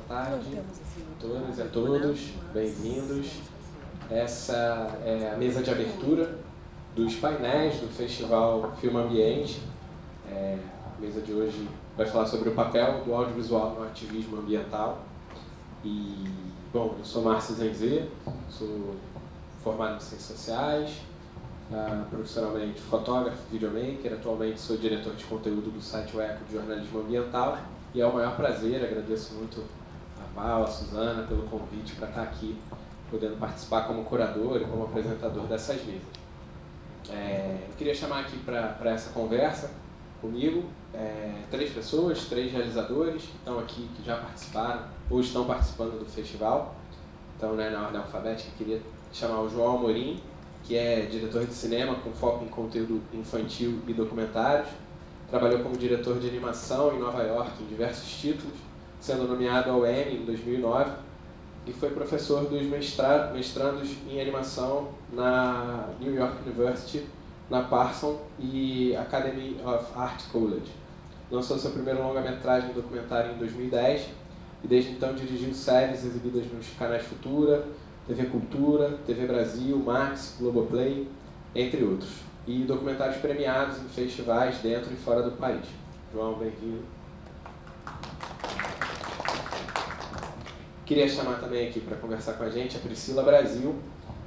tarde a todas e a todos, bem-vindos. Essa é a mesa de abertura dos painéis do Festival Filme Ambiente. A mesa de hoje vai falar sobre o papel do audiovisual no ativismo ambiental. E, bom, eu sou Márcio Zenzê, sou formado em Ciências Sociais, profissionalmente fotógrafo, videomaker, atualmente sou diretor de conteúdo do site Eco de Jornalismo Ambiental. E é o maior prazer, agradeço muito a Val, a Suzana pelo convite para estar aqui, podendo participar como curador e como apresentador dessas mesas. Eu queria chamar aqui para essa conversa comigo 3 pessoas, 3 realizadores que estão aqui, que já participaram ou estão participando do festival. Então, na ordem alfabética, eu queria chamar o João Amorim, que é diretor de cinema com foco em conteúdo infantil e documentários. Trabalhou como diretor de animação em Nova York em diversos títulos, sendo nomeado ao Emmy em 2009, e foi professor dos mestrandos em animação na New York University, na Parsons e Academy of Art College. Lançou seu primeiro longa-metragem documentário em 2010 e desde então dirigiu séries exibidas nos canais Futura, TV Cultura, TV Brasil, Max, Globoplay, entre outros, e documentários premiados em festivais dentro e fora do país. João, bem-vindo. Queria chamar também aqui para conversar com a gente a Priscila Brasil,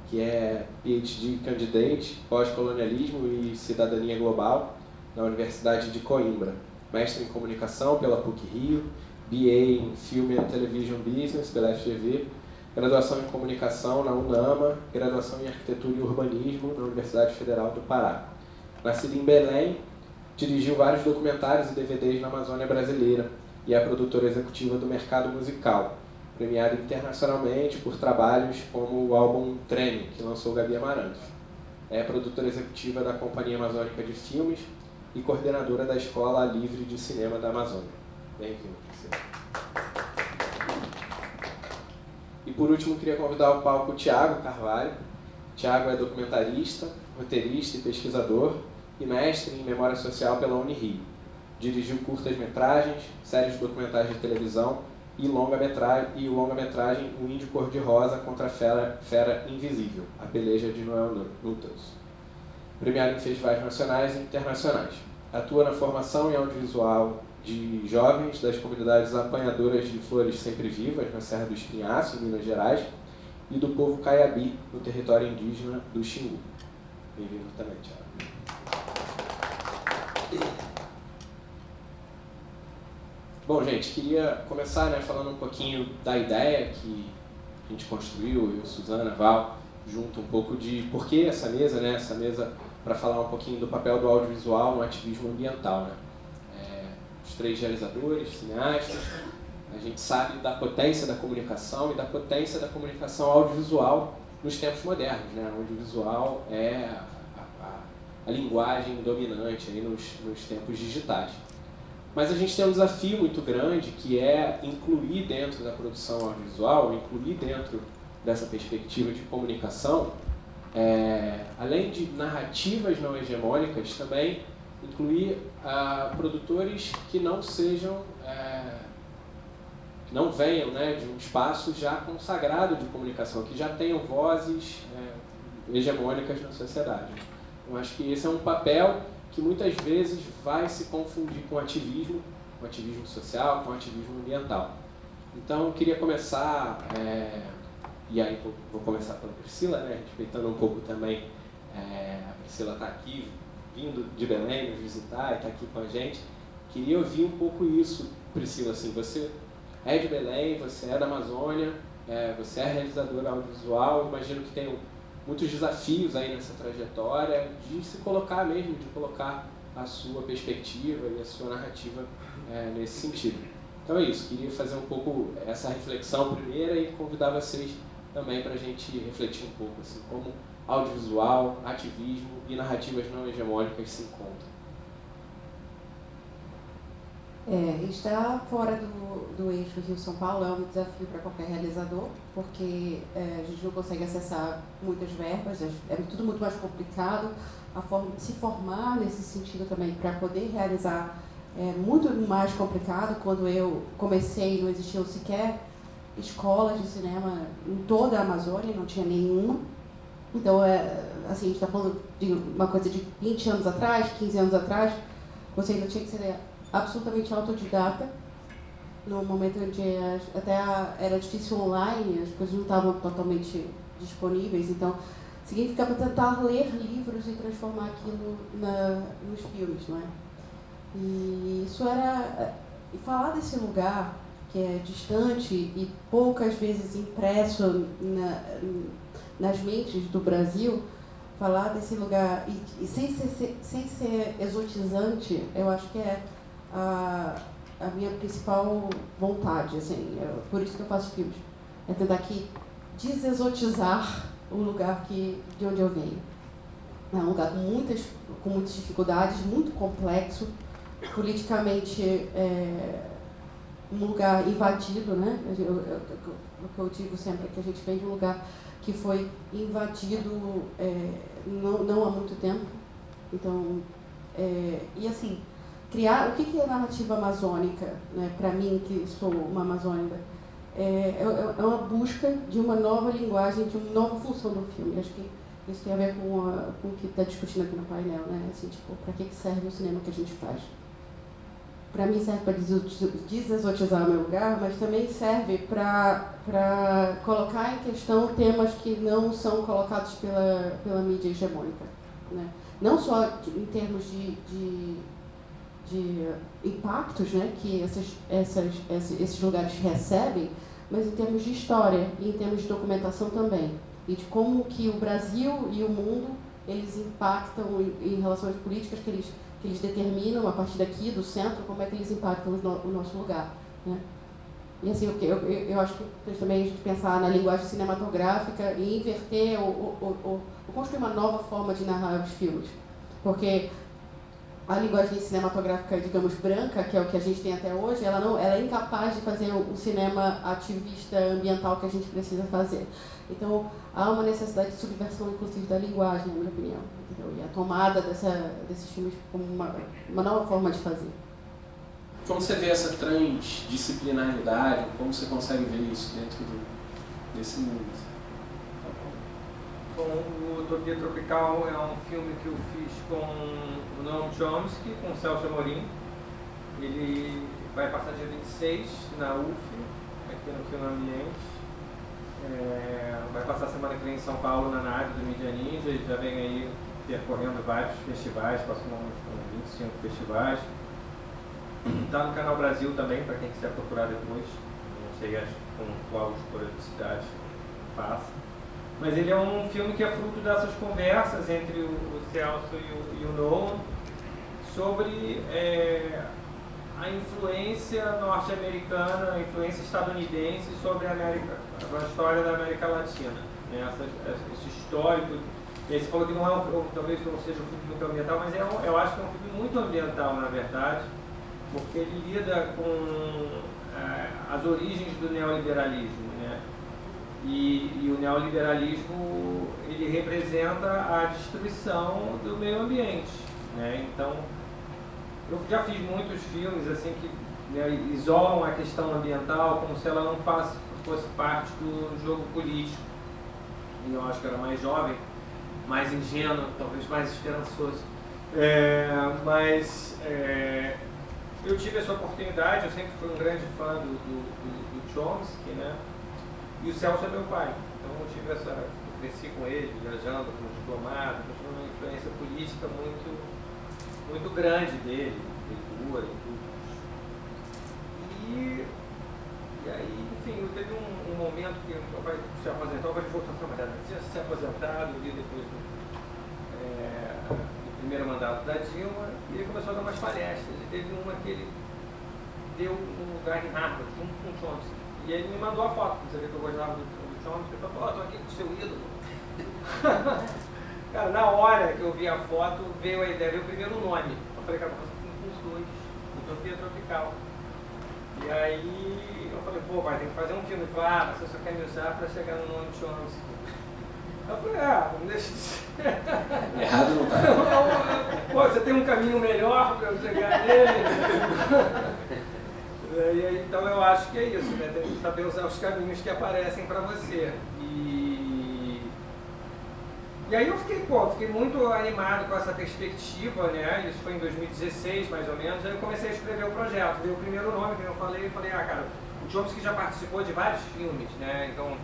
que é PhD Candidate, pós-colonialismo e cidadania global na Universidade de Coimbra, mestre em comunicação pela PUC-Rio, BA em Film and Television Business pela FGV, graduação em comunicação na UNAMA, graduação em arquitetura e urbanismo na Universidade Federal do Pará. Nascida em Belém, dirigiu vários documentários e DVDs na Amazônia brasileira e é a produtora executiva do mercado musical, premiada internacionalmente por trabalhos como o álbum Treme, que lançou Gabi Amarantos. É produtora executiva da Companhia Amazônica de Filmes e coordenadora da Escola Livre de Cinema da Amazônia. Bem-vindo, Priscila. E por último, queria convidar ao palco o Thiago Carvalho. Thiago é documentarista, roteirista e pesquisador e mestre em Memória Social pela Unirio. Dirigiu curtas-metragens, séries documentais de televisão e o longa-metragem O Índio Cor-de-Rosa contra a Fera Invisível, a peleja de Noel Nuttels, premiado em festivais nacionais e internacionais. Atua na formação em audiovisual de jovens das comunidades apanhadoras de flores sempre vivas na Serra do Espinhaço, em Minas Gerais, e do povo Caiabi, no território indígena do Xingu. Bem-vindo também, Thiago. Bom, gente, queria começar falando um pouquinho da ideia que a gente construiu, eu, Suzana, Val, junto um pouco de por que essa mesa, essa mesa para falar um pouquinho do papel do audiovisual no ativismo ambiental. Os 3 realizadores, cineastas, a gente sabe da potência da comunicação e da potência da comunicação audiovisual nos tempos modernos. O audiovisual é a linguagem dominante aí nos tempos digitais. Mas a gente tem um desafio muito grande, que é incluir dentro da produção audiovisual, incluir dentro dessa perspectiva de comunicação, além de narrativas não hegemônicas, também incluir produtores que não sejam, que não venham de um espaço já consagrado de comunicação, que já tenham vozes hegemônicas na sociedade. Eu acho que esse é um papel que muitas vezes vai se confundir com ativismo social, com ativismo ambiental. Então, eu queria começar, e aí vou começar pela Priscila, respeitando um pouco também, a Priscila está aqui, vindo de Belém nos visitar e está aqui com a gente. Queria ouvir um pouco isso, Priscila, assim, você é de Belém, você é da Amazônia, você é realizadora audiovisual, imagino que tem muitos desafios aí nessa trajetória de se colocar mesmo, de colocar a sua perspectiva e a sua narrativa nesse sentido. Então é isso, queria fazer um pouco essa reflexão primeira e convidar vocês também para a gente refletir um pouco, assim, como audiovisual, ativismo e narrativas não hegemônicas se encontram. Estar fora do eixo Rio-São Paulo é um desafio para qualquer realizador, porque a gente não consegue acessar muitas verbas, é tudo muito mais complicado, a forma de se formar nesse sentido também para poder realizar é muito mais complicado. Quando eu comecei, não existiam sequer escolas de cinema em toda a Amazônia, não tinha nenhuma. Então, assim, a gente está falando de uma coisa de 20 anos atrás, 15 anos atrás, você ainda tinha que ser absolutamente autodidata, no momento em que até era difícil online, as coisas não estavam totalmente disponíveis, então significava tentar ler livros e transformar aquilo nos filmes, não é? E isso era... E falar desse lugar que é distante e poucas vezes impresso nas mentes do Brasil, falar desse lugar e sem ser exotizante, eu acho que é a minha principal vontade, assim, por isso que eu faço filmes, é tentar aqui desexotizar o lugar de onde eu venho. É um lugar com muitas dificuldades, muito complexo, politicamente um lugar invadido, né? O que eu digo sempre é que a gente vem de um lugar que foi invadido não há muito tempo. Então, e assim, criar... O que é narrativa amazônica, né? Para mim, que sou uma amazônica, é uma busca de uma nova linguagem, de uma nova função do filme. Acho que isso tem a ver com o que está discutindo aqui no painel, né? Assim, tipo, para que serve o cinema que a gente faz? Para mim serve para desexotizar o meu lugar, mas também serve para colocar em questão temas que não são colocados pela mídia hegemônica, né? Não só em termos de impactos, né, que esses lugares recebem, mas em termos de história e em termos de documentação também. E de como que o Brasil e o mundo, eles impactam em relação às políticas que eles determinam a partir daqui, do centro, como é que eles impactam o nosso lugar, né? E assim, eu acho que também a gente pensar na linguagem cinematográfica e inverter ou construir uma nova forma de narrar os filmes. Porque a linguagem cinematográfica, digamos, branca, que é o que a gente tem até hoje, ela é incapaz de fazer o cinema ativista ambiental que a gente precisa fazer. Então, há uma necessidade de subversão, inclusive, da linguagem, na minha opinião. Entendeu? E a tomada desses filmes como uma nova forma de fazer. Como você vê essa transdisciplinaridade? Como você consegue ver isso dentro desse mundo? Bom, o Utopia Tropical é um filme que eu fiz com o Noam Chomsky, com o Celso Amorim. Ele vai passar dia 26 na UF, aqui no Filme Ambiente. Vai passar a semana que vem em São Paulo, na nave do Mídia Ninja. Ele já vem aí percorrendo vários festivais, passou uns 25 festivais. Está no Canal Brasil também, para quem quiser procurar depois. Não sei com qual esporadicidade passa. Mas ele é um filme que é fruto dessas conversas entre o Celso e o Noam sobre a influência norte-americana, a influência estadunidense sobre a história da América Latina. Né? Esse histórico. E aí você falou que não talvez não seja um filme muito ambiental, mas eu acho que é um filme muito ambiental, na verdade, porque ele lida com as origens do neoliberalismo, né? E o neoliberalismo, ele representa a destruição do meio ambiente, né? Então, eu já fiz muitos filmes assim que, né, isolam a questão ambiental como se ela não fosse parte do jogo político. E eu acho que era mais jovem, mais ingênuo, talvez mais esperançoso. Eu tive essa oportunidade, eu sempre fui um grande fã do Chomsky, né? E o Celso é meu pai, então eu cresci com ele, viajando como diplomata, tive uma influência política muito grande dele, leitura e tudo. E aí, enfim, teve um momento que meu pai se aposentou, vai voltar a trabalhar, tinha se aposentado ali depois do primeiro mandato da Dilma, e ele começou a dar umas palestras, e teve uma que ele deu um lugar em Harvard, junto com o Chomsky. E ele me mandou a foto, você vê que eu gostava do Chomsky, ele falou, tô aqui com o seu ídolo. Cara, na hora que eu vi a foto, veio a ideia, veio o primeiro nome. Eu falei, cara, eu faço com os dois, Utopia Tropical. E aí eu falei, pô, vai ter que fazer um filme. Ele falou, você só quer me usar pra chegar no nome de Chomsky. Eu falei, não deixa de ser. Errado não tá. Pô, você tem um caminho melhor pra eu chegar nele. Então eu acho que é isso, né? Tem que saber usar os caminhos que aparecem para você. E aí eu fiquei muito animado com essa perspectiva, né? Isso foi em 2016, mais ou menos. Aí eu comecei a escrever o projeto. Veio o primeiro nome que eu falei, cara, o Chomsky já participou de vários filmes, né? Então, eu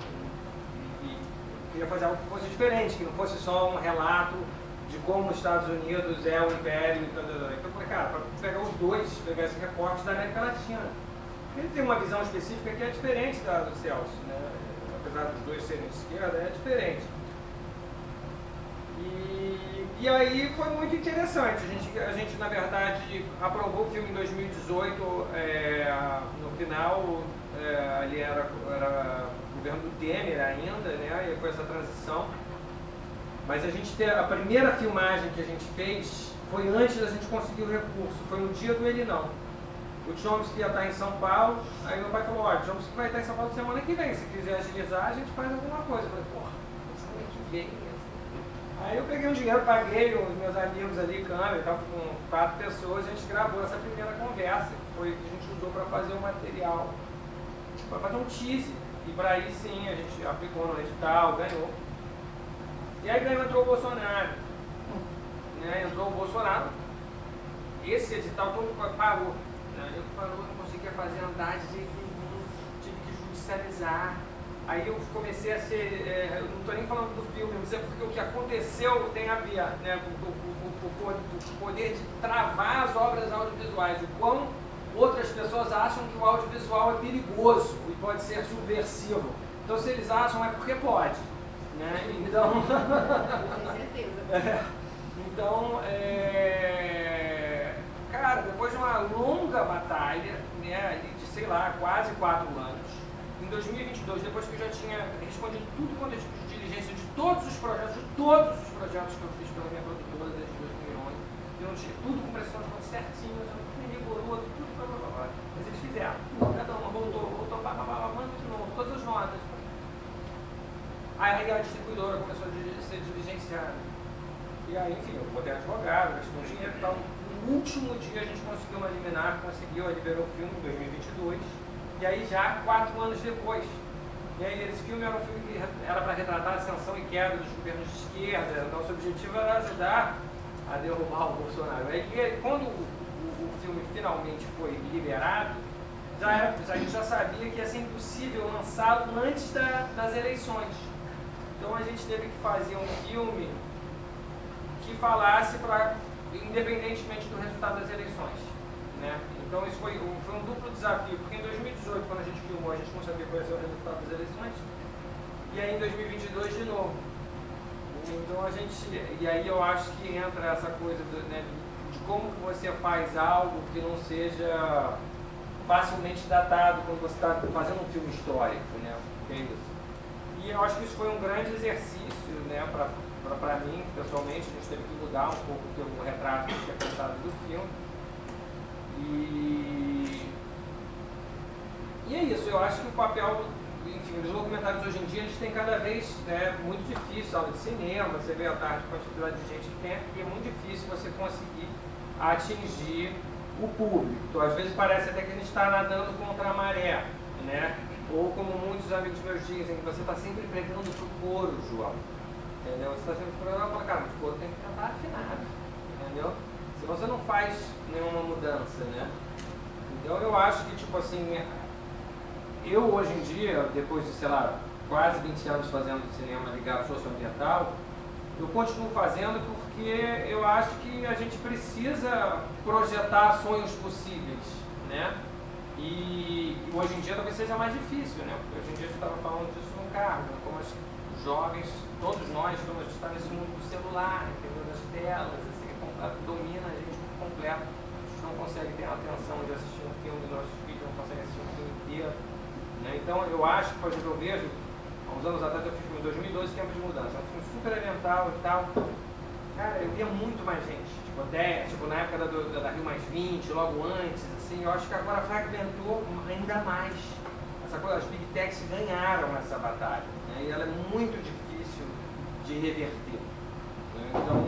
queria fazer algo que fosse diferente, que não fosse só um relato de como os Estados Unidos é o império. Então eu falei, cara, para pegar os dois, pegar esse recorte da América Latina. Ele tem uma visão específica que é diferente da do Celso, né? Apesar dos dois serem de esquerda, é diferente. E aí foi muito interessante. A gente na verdade, aprovou o filme em 2018, no final, ali era o governo do Temer ainda, né? E foi essa transição. Mas a primeira filmagem que a gente fez foi antes da gente conseguir o recurso, foi no dia do Ele Não. O Chomsky ia estar em São Paulo, aí meu pai falou, olha, o Chomsky vai estar em São Paulo semana que vem, se quiser agilizar, a gente faz alguma coisa. Eu falei, porra, semana que vem. Aí eu peguei um dinheiro, paguei os meus amigos ali, câmera e tal, com 4 pessoas, a gente gravou essa primeira conversa, que foi que a gente usou para fazer o material, para fazer um teaser. E para aí sim, a gente aplicou no edital, ganhou. E aí entrou o Bolsonaro. Né? Entrou o Bolsonaro, esse edital todo parou. Né? Eu parou, não conseguia fazer andar de jeito nenhum, tive que judicializar. Aí eu comecei a ser, eu não estou nem falando do filme, mas é porque o que aconteceu tem a ver, né, com o poder de travar as obras audiovisuais, o quão outras pessoas acham que o audiovisual é perigoso e pode ser subversivo. Então se eles acham é porque pode. Né? Então, com certeza. Então, cara, depois de uma longa batalha, né, de sei lá, quase 4 anos, em 2022, depois que eu já tinha respondido tudo quanto é tipo de diligência de todos os projetos que eu fiz pela minha produtora desde 2011, eu não tinha tudo com pressão de conta certinho, rigoroso, tudo, blá, blá, blá, mas eles fizeram, cada uma voltou, manda de novo, todas as notas. Aí a distribuidora começou a ser diligenciada. E aí, enfim, eu botei advogado, gastou dinheiro e tal. No último dia a gente conseguiu uma liminar, liberou o filme em 2022. E aí já 4 anos depois. E aí esse filme era um filme que era para retratar a ascensão e queda dos governos de esquerda. Nosso objetivo era ajudar a derrubar o Bolsonaro. Aí quando o filme finalmente foi liberado, a gente já sabia que ia ser impossível lançá-lo antes das eleições. Então a gente teve que fazer um filme que falasse independentemente do resultado das eleições. Né? Então isso foi um duplo desafio, porque em 2018, quando a gente filmou, a gente não sabia qual ia ser o resultado das eleições, e aí em 2022 de novo. Então e aí eu acho que entra essa coisa de como que você faz algo que não seja facilmente datado quando você está fazendo um filme histórico, né? É isso. E eu acho que isso foi um grande exercício, né, para mim, pessoalmente. A gente teve que mudar um pouco o retrato que tinha pensado do filme. E é isso, eu acho que o papel, enfim, os documentários hoje em dia, eles têm cada vez, né, muito difícil, aula de cinema, você vê a tarde com a quantidade de gente que tem, e é muito difícil você conseguir atingir o público. Então, às vezes parece até que a gente está nadando contra a maré, né? Ou como muitos amigos meus dizem, você está sempre pregando pro coro, João. Entendeu? Você está sempre pregando para cara, o coro tem que cantar afinado. Entendeu? Se você não faz nenhuma mudança, né? Então eu acho que, tipo assim, eu hoje em dia, depois de, sei lá, quase 20 anos fazendo cinema ligado socioambiental, eu continuo fazendo porque eu acho que a gente precisa projetar sonhos possíveis, né? E hoje em dia talvez seja mais difícil, né? Porque hoje em dia a gente estava falando disso no carro, né? Como os jovens, todos nós, a gente está nesse mundo do celular, entendeu? Das telas, assim, domina a gente por completo. A gente não consegue ter a atenção de assistir um filme, nossos filhos não conseguem assistir um filme inteiro. Né? Então eu acho que, por exemplo, eu vejo, há uns anos atrás eu fiz em 2012 Tempo de Mudança, é um filme super elemental e tal. Cara, eu via muito mais gente, tipo na época da Rio Mais 20, logo antes, assim, eu acho que agora fragmentou ainda mais. Essa coisa, as Big Techs ganharam essa batalha, né? E ela é muito difícil de reverter. Né? Então,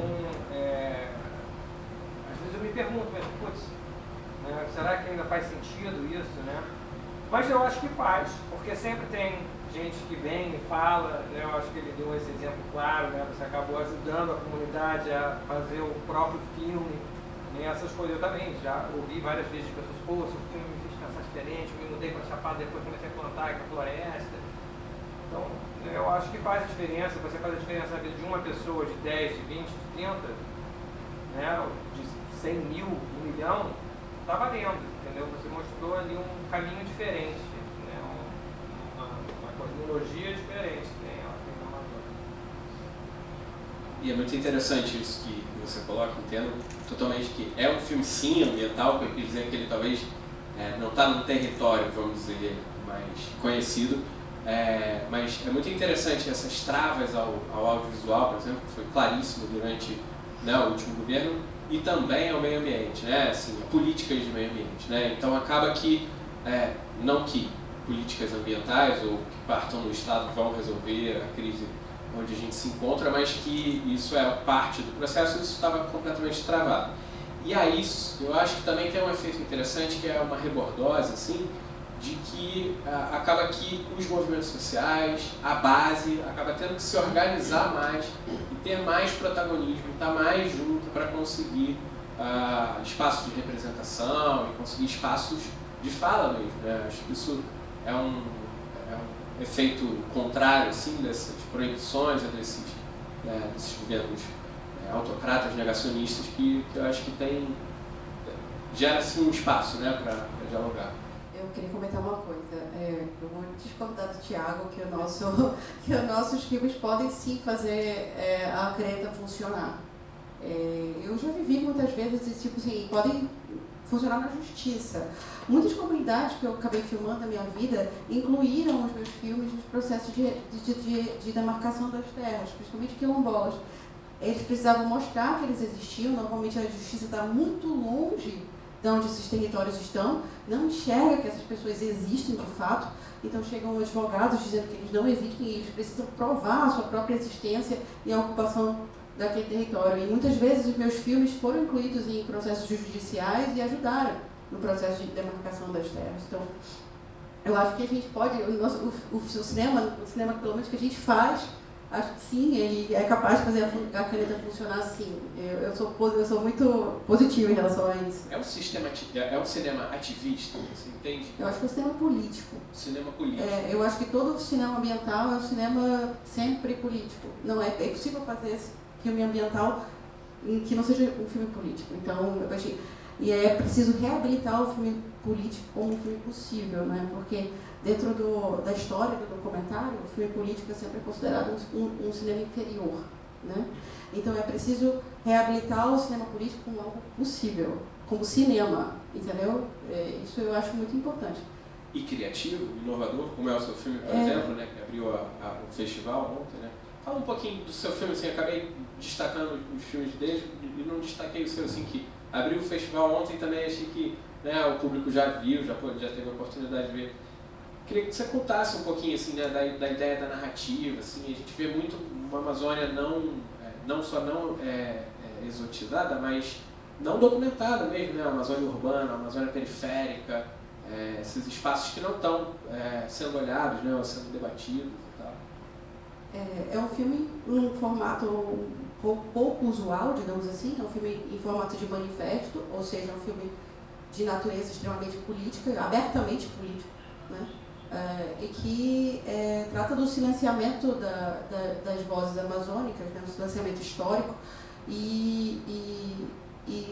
às vezes eu me pergunto, mas, putz, né? Será que ainda faz sentido isso, né? Mas eu acho que faz, porque sempre tem gente que vem e fala, né? Eu acho que ele deu esse exemplo claro, né? Você acabou ajudando a comunidade a fazer o próprio filme, né? Essas coisas eu também já ouvi várias vezes de pessoas, pô, seu filme me fez pensar diferente, eu me mudei para Chapada, depois comecei a plantar aqui a floresta. Então, eu acho que faz a diferença, você faz a diferença na vida de uma pessoa, de 10, de 20, de 30, né? De 100 mil, 1 milhão, tá valendo, entendeu? Você mostrou ali um caminho diferente, né? Uma cosmologia diferente, né? Na Amazônia. E é muito interessante isso que você coloca, entendo totalmente que é um filme sim ambiental, que eu quis dizer que ele talvez não está num território, vamos dizer, mais conhecido, mas é muito interessante essas travas ao audiovisual, por exemplo, que foi claríssimo durante, né, o último governo, e também ao meio ambiente, né, assim, políticas de meio ambiente, né, então acaba que, não que políticas ambientais ou que partam do Estado vão resolver a crise onde a gente se encontra, mas que isso é parte do processo, isso estava completamente travado. E aí, eu acho que também tem um efeito interessante, que é uma rebordose, assim, de que acaba que os movimentos sociais, a base, acaba tendo que se organizar mais e ter mais protagonismo, estar mais junto para conseguir espaços de representação e conseguir espaços de fala mesmo, né? Acho que isso é um efeito contrário, assim, dessas proibições, desses governos autocratas, negacionistas, que eu acho que gera assim, um espaço, né, para dialogar. Eu queria comentar uma coisa. Eu vou discordar do Thiago que os nossos filmes podem sim fazer a caneta funcionar. Eu já vivi muitas vezes esse tipo assim, podem funcionar na justiça. Muitas comunidades que eu acabei filmando na minha vida incluíram os meus filmes nos processos de demarcação das terras, principalmente quilombolas. Eles precisavam mostrar que eles existiam. Normalmente a justiça está muito longe de onde esses territórios estão, não enxerga que essas pessoas existem de fato, então chegam advogados dizendo que eles não existem e eles precisam provar a sua própria existência e a ocupação daquele território. E muitas vezes os meus filmes foram incluídos em processos judiciais e ajudaram no processo de demarcação das terras. Então, eu acho que a gente pode, o cinema pelo menos que a gente faz, acho que sim, ele é capaz de fazer a caneta funcionar assim. Eu sou muito positiva em relação a isso. É um cinema ativista, você entende? Eu acho que é um cinema político. Cinema político. Eu acho que todo cinema ambiental é um cinema sempre político. Não é possível fazer esse filme ambiental que não seja um filme político. Então, eu achei, e é preciso reabilitar o filme político como um filme possível, né? Porque dentro da história do documentário, o filme político é sempre considerado um cinema inferior, né? Então é preciso reabilitar o cinema político como algo possível, como cinema, entendeu? Isso eu acho muito importante. E criativo, inovador, como é o seu filme, por exemplo, né, que abriu o festival ontem, né? Fala um pouquinho do seu filme, assim, acabei destacando os filmes dele e não destaquei o seu, assim, que abriu o festival ontem também, achei que, né, o público já viu, já teve a oportunidade de ver. Queria que você contasse um pouquinho, assim, né, da ideia da narrativa, assim, a gente vê muito uma Amazônia não só exotizada, mas não documentada mesmo, né, a Amazônia urbana, a Amazônia periférica, esses espaços que não estão sendo olhados, né, ou sendo debatidos e tal. É um filme num formato pouco usual, digamos assim, é um filme em formato de manifesto, ou seja, é um filme de natureza extremamente política, abertamente político, né? E que trata do silenciamento das vozes amazônicas, né, um silenciamento histórico, e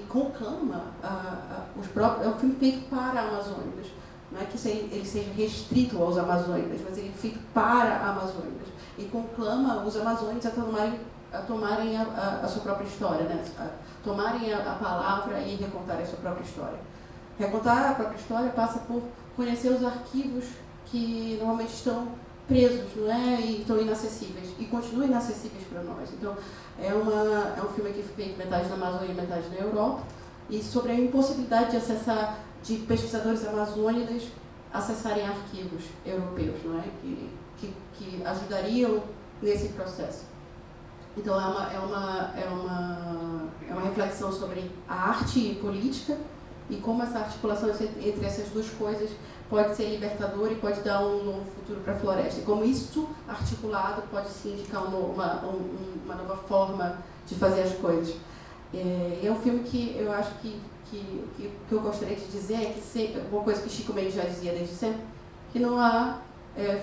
conclama é um filme feito para amazônicas. Não é que ele seja restrito aos amazônicas, mas ele é feito para amazônicas. E conclama os amazônicos a tomarem a sua própria história, né? A tomarem a palavra e recontarem a sua própria história. Recontar a própria história passa por conhecer os arquivos que normalmente estão presos, não é? E estão inacessíveis, e continuam inacessíveis para nós. Então, é um filme que foi feito metade na Amazônia e metade na Europa, e sobre a impossibilidade de pesquisadores amazônicos acessarem arquivos europeus, não é? Que ajudariam nesse processo. Então, é uma reflexão sobre a arte política e como essa articulação entre essas duas coisas pode ser libertadora e pode dar um novo futuro para a floresta. E como isso articulado pode sim indicar uma nova forma de fazer as coisas. É um filme que eu acho que eu gostaria de dizer é que sempre, uma coisa que Chico Mendes já dizia desde sempre, que não há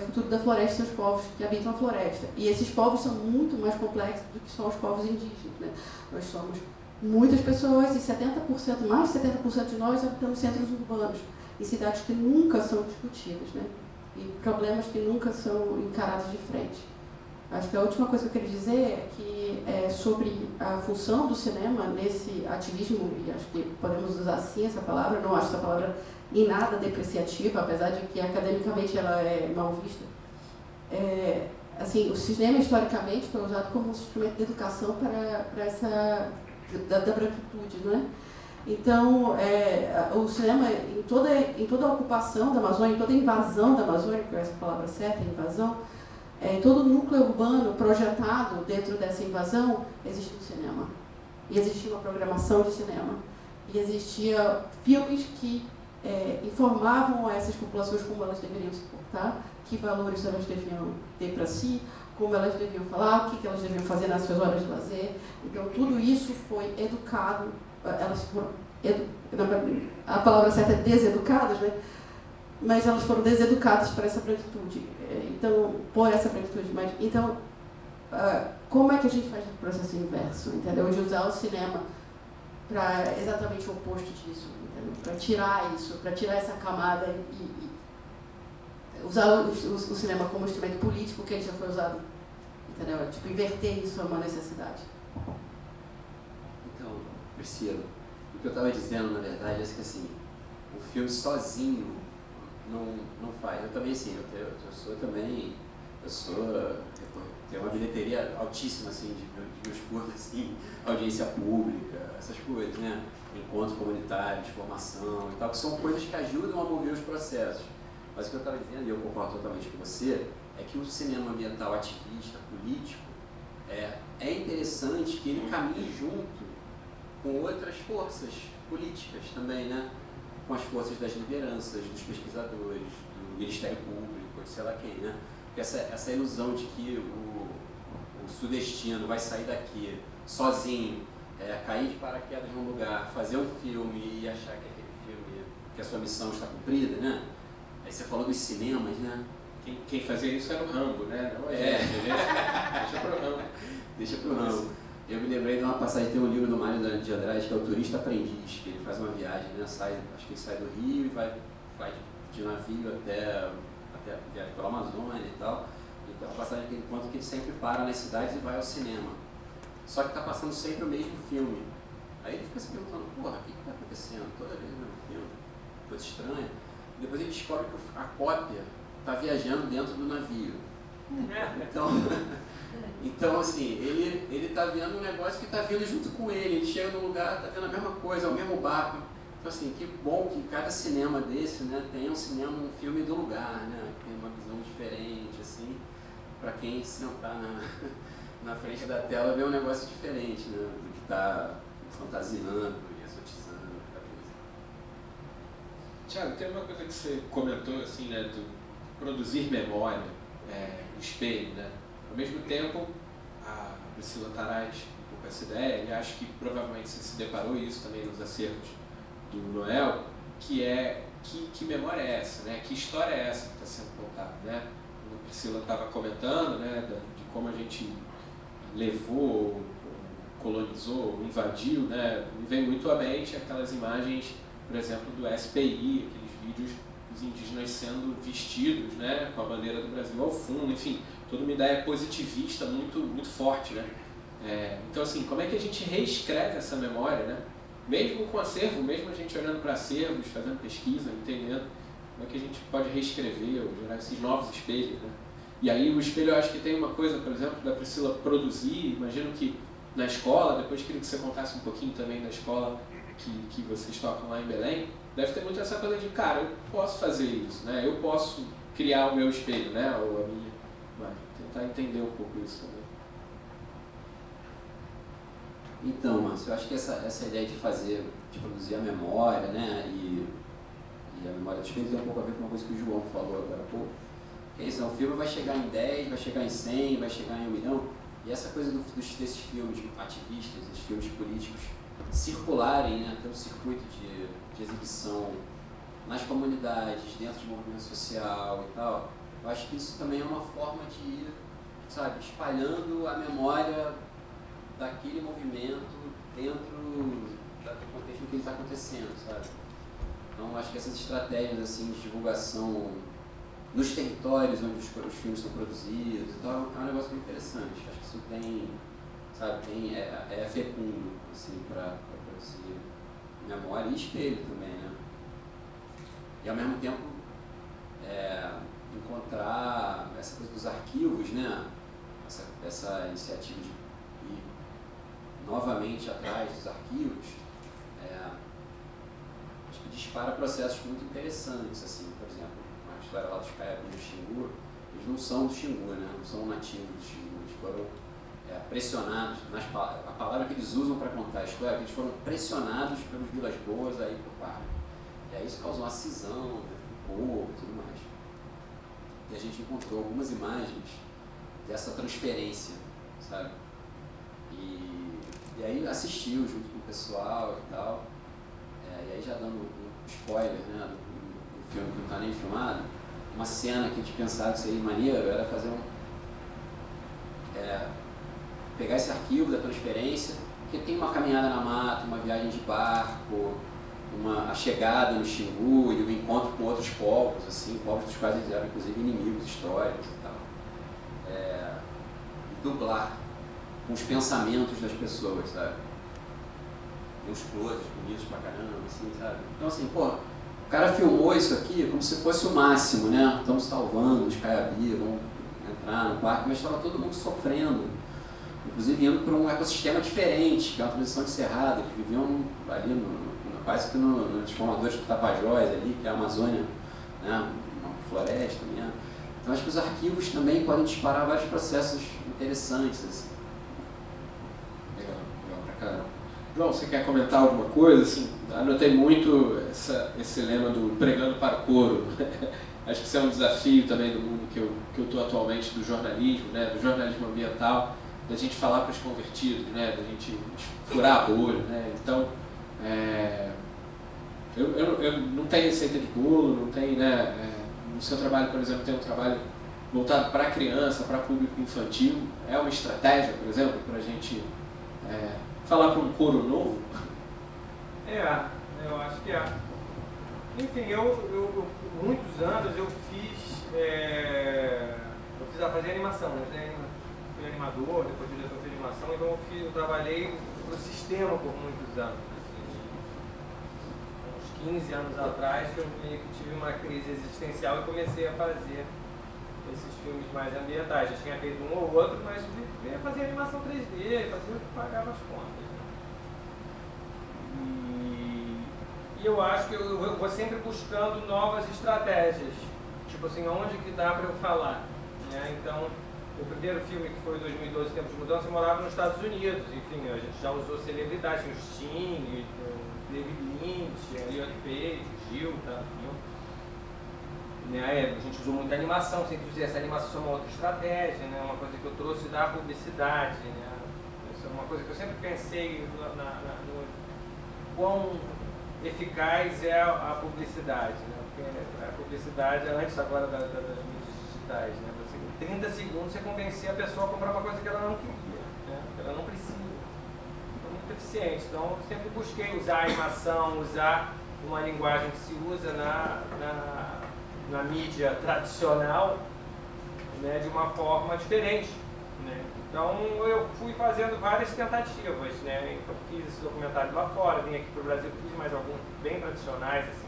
futuro da floresta sem os povos que habitam a floresta. E esses povos são muito mais complexos do que são os povos indígenas, né? Nós somos muitas pessoas e 70%, mais de 70% de nós habitamos centros urbanos, em cidades que nunca são discutidas, né? E problemas que nunca são encarados de frente. Acho que a última coisa que eu queria dizer é que sobre a função do cinema nesse ativismo, e acho que podemos usar sim essa palavra, não acho essa palavra em nada depreciativa, apesar de que academicamente ela é mal vista. Assim, o cinema historicamente foi usado como um instrumento de educação para essa da branquitude, não é? Então, o cinema, em toda a ocupação da Amazônia, em toda a invasão da Amazônia, que é essa palavra certa, invasão, em todo o núcleo urbano projetado dentro dessa invasão, existia um cinema. E existia uma programação de cinema. E existia filmes que informavam a essas populações como elas deveriam se portar, que valores elas deviam ter para si, como elas deviam falar, o que elas deviam fazer nas suas horas de lazer. Então, tudo isso foi educado, elas foram, a palavra certa é deseducadas, né? Mas elas foram deseducadas para essa branquitude. Então, por essa branquitude. Então, como é que a gente faz o processo inverso, entendeu? De usar o cinema para exatamente o oposto disso, entendeu? Para tirar isso, para tirar essa camada e usar o cinema como instrumento político que já foi usado, entendeu? Tipo, inverter isso é uma necessidade. Então, Priscila, o que eu estava dizendo, na verdade, é que assim, o filme sozinho não faz. Eu também, sim, eu tenho uma bilheteria altíssima, assim, de meus cursos, assim, audiência pública, essas coisas, né? Encontros comunitários, formação e tal, que são coisas que ajudam a mover os processos. Mas o que eu estava dizendo, e eu concordo totalmente com você, é que o cinema ambiental ativista, político, é interessante que ele caminhe junto com outras forças políticas também, né? Com as forças das lideranças, dos pesquisadores, do Ministério Público, de sei lá quem, né? Porque essa ilusão de que o sudestino vai sair daqui sozinho, cair de paraquedas num lugar, fazer um filme e achar que aquele filme, que a sua missão está cumprida, né? Aí você falou dos cinemas, né? Quem fazia isso era o Rambo, né? Não deixa pro Rambo. Deixa pro Rambo. Eu me lembrei de uma passagem, tem um livro do Mário de Andrade, que é o Turista Aprendiz, que ele faz uma viagem, né? Acho que ele sai do Rio e vai de navio até viaja pela Amazônia e tal. E tem uma passagem que ele conta que ele sempre para nas cidades e vai ao cinema. Só que está passando sempre o mesmo filme. Aí ele fica se perguntando, porra, o que está acontecendo? Toda vez o mesmo filme. Coisa estranha. E depois ele descobre que a cópia está viajando dentro do navio. Então assim, ele está vendo um negócio que está vindo junto com ele. Ele chega no lugar, está vendo a mesma coisa, é o mesmo barco. Então assim, que bom que cada cinema desse, né, tenha um filme do lugar, né? Tem uma visão diferente, assim, para quem sentar na frente da tela ver um negócio diferente, né, do que está fantasiando e exotizando a coisa. Tiago, tem uma coisa que você comentou, assim, né, do produzir memória, no espelho, né? Ao mesmo tempo, a Priscila traz um pouco essa ideia, e acho que provavelmente você se deparou isso também nos acervos do Noel, que memória é essa, né? Que história é essa que está sendo contada, né? A Priscila estava comentando, né, de como a gente levou, colonizou, invadiu, né? Me vem muito à mente aquelas imagens, por exemplo, do SPI, aqueles vídeos dos indígenas sendo vestidos, né, com a bandeira do Brasil ao fundo, enfim, toda uma ideia positivista muito, muito forte, né? Então, assim, como é que a gente reescreve essa memória, né? Mesmo com acervo, mesmo a gente olhando para acervos, fazendo pesquisa, entendendo como é que a gente pode reescrever ou gerar esses novos espelhos, né? E aí o espelho, eu acho que tem uma coisa, por exemplo, da Priscila produzir, imagino que na escola, depois queria que você contasse um pouquinho também da escola que vocês tocam lá em Belém, deve ter muito essa coisa de, cara, eu posso fazer isso, né? Eu posso criar o meu espelho, né? Ou a minha... Mas tentar entender um pouco isso também. Então, Márcio, eu acho que essa ideia de produzir a memória, né, e a memória dos filmes tem um pouco a ver com uma coisa que o João falou agora há pouco. Que é isso, o filme vai chegar em 10, vai chegar em 100, vai chegar em 1 milhão, e essa coisa desses filmes ativistas, desses filmes políticos, circularem, né, ter um circuito de exibição nas comunidades, dentro de movimento social e tal, eu acho que isso também é uma forma de ir, sabe, espalhando a memória daquele movimento dentro do contexto em que ele está acontecendo, sabe? Então, acho que essas estratégias assim, de divulgação nos territórios onde os filmes são produzidos e tal, é um negócio muito interessante. Acho que isso tem, sabe, é fecundo, assim, para produzir memória e espelho também, né? E ao mesmo tempo encontrar essa coisa dos arquivos, né? Essa iniciativa de ir novamente atrás dos arquivos, acho que dispara processos muito interessantes, assim, por exemplo, a história lá dos Caiapis do Xingu, eles não são do Xingu, né? Não são nativos do Xingu, eles foram pressionados, a palavra que eles usam para contar a história, é que eles foram pressionados pelos Vilas Boas aí por par. E aí isso causou uma cisão, né, do povo e tudo mais. E a gente encontrou algumas imagens dessa transferência, sabe? E aí assistiu junto com o pessoal e tal. E aí já dando um spoiler, né, do filme que não está nem filmado, uma cena que a gente pensava que seria maneiro era fazer pegar esse arquivo da transferência, que tem uma caminhada na mata, uma viagem de barco, a chegada no Xingu e o encontro com outros povos, assim, povos dos quais eles eram inclusive inimigos históricos e tal. E dublar com os pensamentos das pessoas, sabe? Tem uns closes bonitos pra caramba, assim, sabe? Então assim, pô, o cara filmou isso aqui como se fosse o máximo, né? Estamos salvando os Caiapis, vão entrar no parque, mas estava todo mundo sofrendo, inclusive indo para um ecossistema diferente, que é uma transição encerrada, eles viviam ali quase que nos formadores do Tapajós ali, que é a Amazônia, né? Uma floresta mesmo. Então acho que os arquivos também podem disparar vários processos interessantes, assim. Legal pra caramba. João, você quer comentar alguma coisa? Assim, anotei muito esse lema do pregando para o coro. Acho que isso é um desafio também do mundo que eu estou atualmente, do jornalismo, né? Do jornalismo ambiental, da gente falar para os convertidos, né? Da gente furar a bolha, né? Então, eu não tenho receita de bolo, não tenho, né? No seu trabalho, por exemplo, tem um trabalho voltado para a criança, para público infantil. É uma estratégia, por exemplo, para a gente falar para um coro novo? Eu acho que é. Enfim, por muitos anos eu fiz a fazer animação, né? Fui animador, depois diretor de animação, então eu trabalhei para o sistema por muitos anos. Assim, uns 15 anos atrás que eu meio que tive uma crise existencial e comecei a fazer esses filmes mais ambientais. Já tinha feito um ou outro, mas eu fazia animação 3D, fazia o que pagava as contas. E eu acho que eu vou sempre buscando novas estratégias, tipo assim, onde que dá para eu falar, né? Então, o primeiro filme, que foi em 2012, Tempo de Mudança, eu morava nos Estados Unidos. Enfim, a gente já usou celebridades, o Sting, o David Lynch, a Elliot Page, o Gil, tá? Né? A gente usou muita animação, sempre usei essa animação, uma outra estratégia, né? Uma coisa que eu trouxe da publicidade, né? Isso é uma coisa que eu sempre pensei no quão eficaz é a publicidade, né? Porque a publicidade, antes agora das mídias digitais, né? Você, em 30 segundos você convencer a pessoa a comprar uma coisa que ela não queria, né? Que ela não precisa. É muito eficiente. Então eu sempre busquei usar a animação, usar uma linguagem que se usa na mídia tradicional, né? De uma forma diferente, né? Então eu fui fazendo várias tentativas, né? Eu fiz esse documentário lá fora, vim aqui para o Brasil, fiz mais alguns bem tradicionais, assim,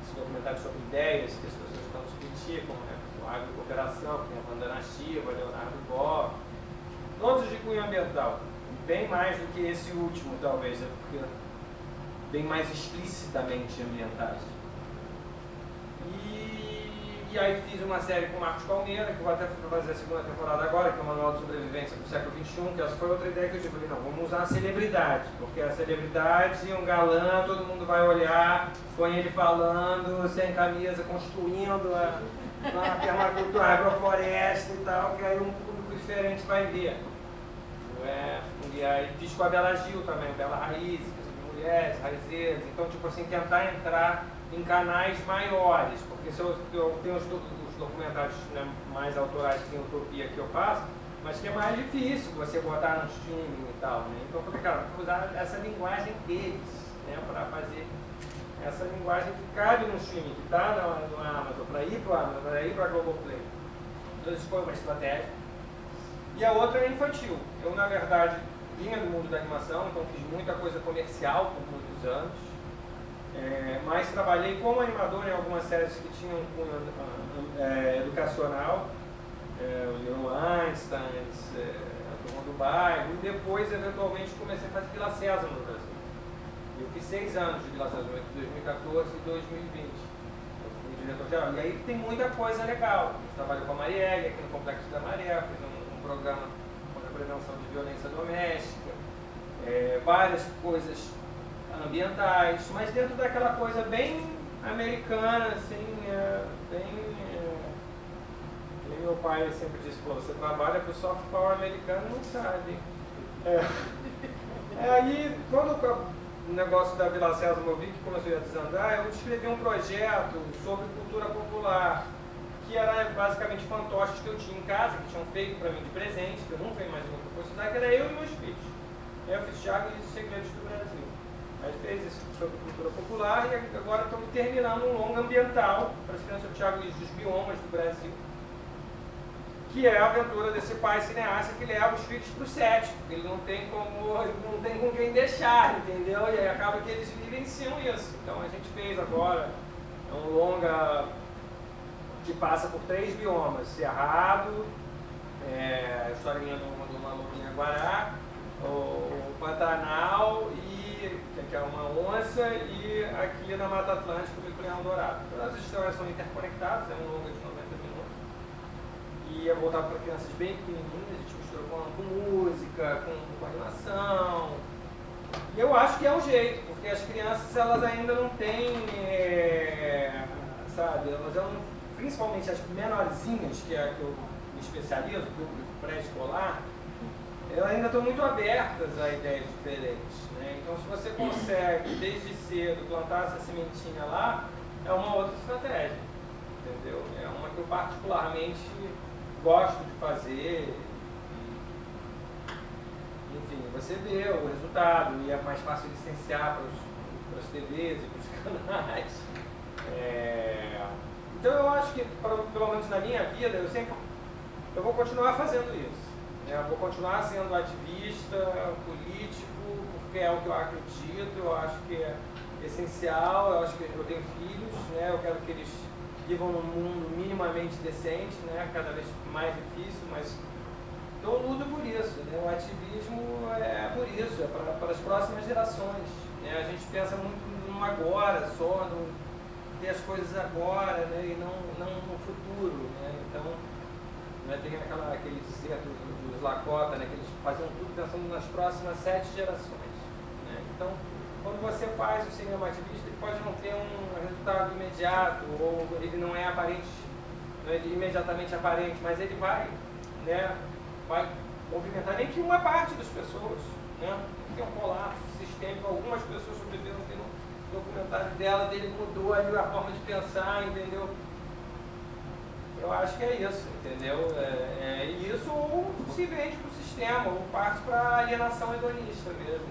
esse documentário sobre ideias que as pessoas tanto criticam, né? O Agrocooperação, que tem a Wanda Nastiva, Leonardo Boff, todos de cunho ambiental, bem mais do que esse último, talvez, né? Porque bem mais explicitamente ambientais. E aí fiz uma série com o Marcos Palmeira, que eu vou até fazer a segunda temporada agora, que é o Manual de Sobrevivência do Século XXI, que essa foi outra ideia que eu tive. Falei, não, vamos usar a celebridade, porque a celebridade, um galã, todo mundo vai olhar, põe ele falando, sem camisa, construindo uma permacultura, agrofloresta e tal, que aí um público diferente vai ver. E aí fiz com a Bela Gil também, Bela Raiz, mulheres, raizeiras, então tipo assim, tentar entrar em canais maiores, porque se eu tenho os documentários, né, mais autorais que tem Utopia que eu faço, mas que é mais difícil você botar no streaming e tal, né? Então eu falei, cara, vou usar essa linguagem deles, né, para fazer essa linguagem que cabe no streaming, que está no Amazon, para ir para o Amazon, para ir para a Globoplay. Então isso foi uma estratégia. E a outra é infantil. Eu, na verdade, vinha do mundo da animação, então fiz muita coisa comercial por muitos anos. Mas trabalhei como animador em algumas séries que tinham um cunho educacional, o Little Einstein, a Turma do Bairro, e depois, eventualmente, comecei a fazer Vila Sésamo no Brasil. Eu fiz 6 anos de Vila Sésamo, entre 2014 e 2020. Eu fui diretor-geral. E aí tem muita coisa legal. Eu trabalho com a Marielle, aqui no Complexo da Maré, fiz um programa contra a prevenção de violência doméstica, várias coisas ambientais, mas dentro daquela coisa bem americana, assim, meu pai sempre disse, pô, você trabalha para o soft power americano e não sabe. Aí, quando o negócio da Vila Sésamo eu vi que começou a desandar, eu escrevi um projeto sobre cultura popular, que era basicamente fantoches que eu tinha em casa, que tinham feito para mim de presente, que eu nunca imaginei que eu fosse usar, que era eu e meus filhos. Eu fiz Thiago e os Segredos do Brasil. Aí fez isso sobre cultura popular e agora estamos terminando um longa ambiental para as crianças do Thiago Luiz dos biomas do Brasil, que é a aventura desse pai cineasta que leva os filhos para o set, porque ele não tem com quem deixar, entendeu? E aí acaba que eles vivenciam isso. Então a gente fez agora um longa que passa por 3 biomas, Cerrado, a historinha do Maluquinha Guará, o Pantanal, que é uma onça, e aqui na Mata Atlântica o Mico-Leão Dourado. Todas as histórias são interconectadas, é um longa de 90 minutos. E é voltado para crianças bem pequenininhas, a gente misturou com música, com animação. E eu acho que é um jeito, porque as crianças elas ainda não têm, sabe, elas não, principalmente as menorzinhas, que é que eu me especializo, público pré-escolar, elas ainda estão muito abertas a ideias diferentes, né? Então, se você consegue, desde cedo, plantar essa sementinha lá, é uma outra estratégia, entendeu? É uma que eu particularmente gosto de fazer. Enfim, você vê o resultado e é mais fácil licenciar para as TVs e para os canais. Então, eu acho que, pelo menos na minha vida, eu vou continuar fazendo isso. Eu vou continuar sendo ativista, político, porque é o que eu acredito, eu acho que é essencial, eu acho que eu tenho filhos, né, eu quero que eles vivam num mundo minimamente decente, né, cada vez mais difícil, mas eu luto por isso, né, o ativismo é por isso, é para as próximas gerações, né, a gente pensa muito no agora só, no ter as coisas agora, né, e não no futuro, né, então tem aquele dizer dos Lakota, né, que eles faziam tudo pensando nas próximas 7 gerações. Né? Então, quando você faz o cinema ativista, ele pode não ter um resultado imediato, ou ele não é aparente, não é imediatamente aparente, mas ele vai movimentar nem que uma parte das pessoas. Né? Tem um colapso sistêmico, algumas pessoas sobreviveram, que no documentário dele mudou ali a forma de pensar, entendeu? Eu acho que é isso, entendeu? Isso ou se vende para o sistema, ou parte para a alienação hedonista mesmo.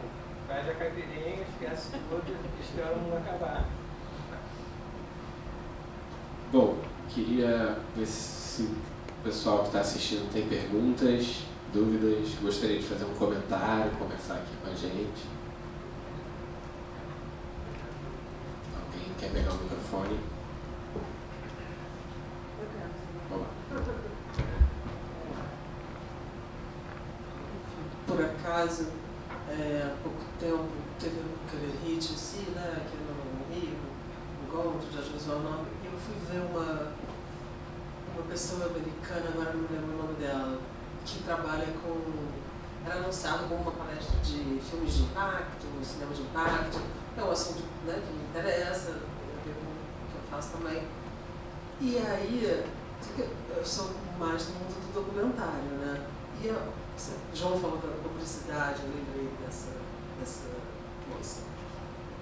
Pede a caipirinha, esquece tudo e espera o mundo acabar. Bom, queria ver se o pessoal que está assistindo tem perguntas, dúvidas, gostaria de fazer um comentário, conversar aqui com a gente. Alguém quer pegar o microfone? Por acaso, há pouco tempo teve aquele hit assim, né, aqui no Rio, no Encontro de Josué Nobre, e eu fui ver uma pessoa americana, agora não lembro o nome dela, que trabalha com... Era anunciado como uma palestra de filmes de impacto, cinema de impacto. É um assunto, né, que me interessa, tem a ver com o que eu faço também. E aí, eu sou mais do mundo do documentário, né? E João falou da publicidade, eu lembrei dessa moça.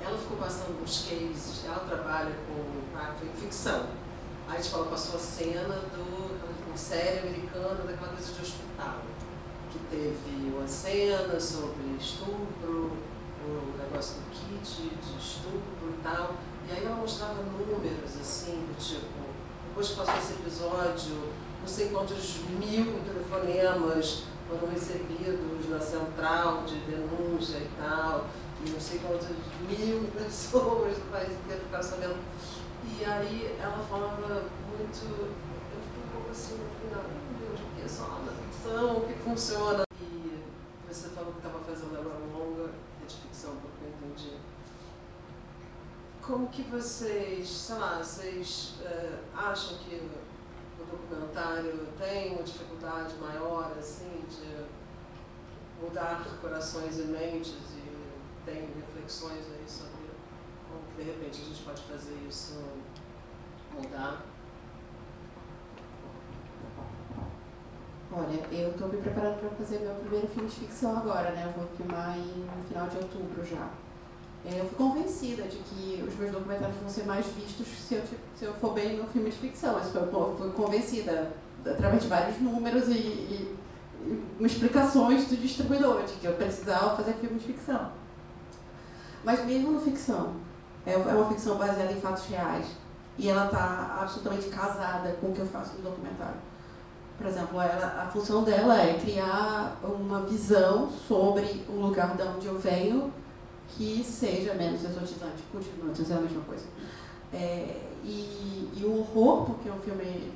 Ela ficou passando uns cases, ela trabalha com impacto em ficção. Aí a gente passou a cena de uma série americana daquela coisa de hospital, que teve uma cena sobre estupro, o negócio do kit de estupro e tal. E aí ela mostrava números, assim, do tipo, depois que passou esse episódio, não sei quantos mil telefonemas foram recebidos na central de denúncia e tal, e não sei quantas mil pessoas do país inteiro ficaram sabendo. E aí ela falava muito, eu fiquei um pouco assim no final, meu Deus, porque é só na ficção, o que funciona. E você falou que estava fazendo agora um longa de ficção, porque eu entendi. Como que vocês, sei lá, vocês acham que o documentário tem uma dificuldade maior, assim, de mudar corações e mentes, e tem reflexões aí sobre como que de repente a gente pode fazer isso mudar? Olha, eu estou me preparando para fazer meu primeiro filme de ficção agora, né? Eu vou filmar no final de outubro já. Eu fui convencida de que os meus documentários vão ser mais vistos se eu for bem no filme de ficção. Eu fui convencida através de vários números e explicações do distribuidor de que eu precisava fazer filme de ficção. Mas mesmo no ficção, é uma ficção baseada em fatos reais e ela está absolutamente casada com o que eu faço no documentário. Por exemplo, a função dela é criar uma visão sobre o lugar de onde eu venho que seja menos exotizante, continua dizendo a mesma coisa. E o horror, porque é um filme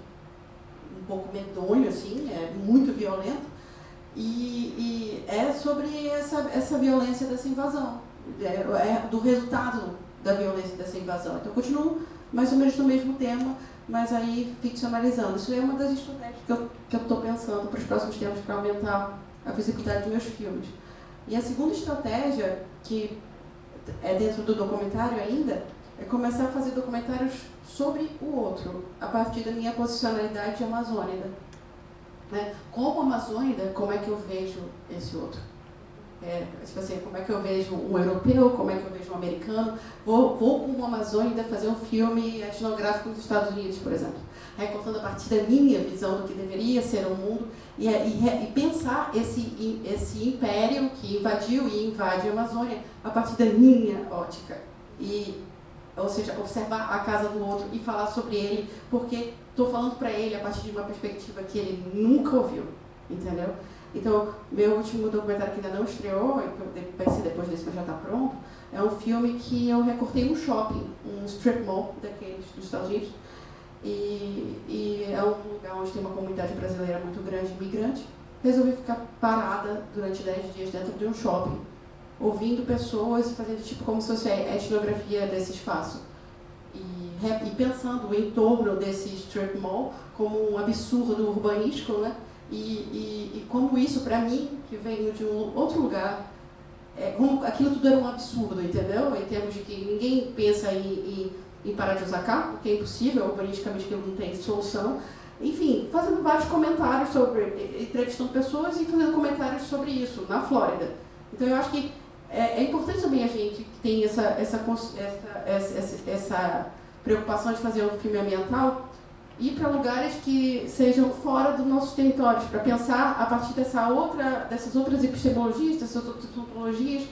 um pouco medonho, assim, é muito violento, e é sobre essa violência dessa invasão, do resultado da violência dessa invasão. Então, eu continuo mais ou menos no mesmo tema, mas aí ficcionalizando. Isso é uma das estratégias que eu estou pensando para os próximos tempos para aumentar a visibilidade dos meus filmes. E a segunda estratégia, que é dentro do documentário ainda, é começar a fazer documentários sobre o outro, a partir da minha posicionalidade amazônica. Né? Como amazônica, como é que eu vejo esse outro? Tipo assim, como é que eu vejo um europeu, como é que eu vejo um americano? Vou com uma amazônica fazer um filme etnográfico dos Estados Unidos, por exemplo, recortando a partir da minha visão do que deveria ser o mundo e pensar esse império que invadiu e invade a Amazônia a partir da minha ótica. Ou seja, observar a casa do outro e falar sobre ele, porque estou falando para ele a partir de uma perspectiva que ele nunca ouviu, entendeu? Então, meu último documentário que ainda não estreou, vai ser depois desse, mas já está pronto, é um filme que eu recortei um shopping, um strip mall daqueles dos Estados Unidos, e é um lugar onde tem uma comunidade brasileira muito grande, imigrante. Resolvi ficar parada durante 10 dias dentro de um shopping, ouvindo pessoas e fazendo tipo como se fosse a etnografia desse espaço. E pensando o entorno desse strip mall como um absurdo urbanístico, né? E como isso, para mim, que venho de um outro lugar, como aquilo tudo era um absurdo, entendeu? Em termos de que ninguém pensa em parar de usar carro, porque é impossível, urbanisticamente aquilo não tem solução. Enfim, fazendo vários comentários sobre, entrevistando pessoas e fazendo comentários sobre isso, na Flórida. Então eu acho que é importante também a gente que tem essa preocupação de fazer um filme ambiental, ir para lugares que sejam fora dos nossos territórios, para pensar a partir dessas outras epistemologias, dessas outras ontologias,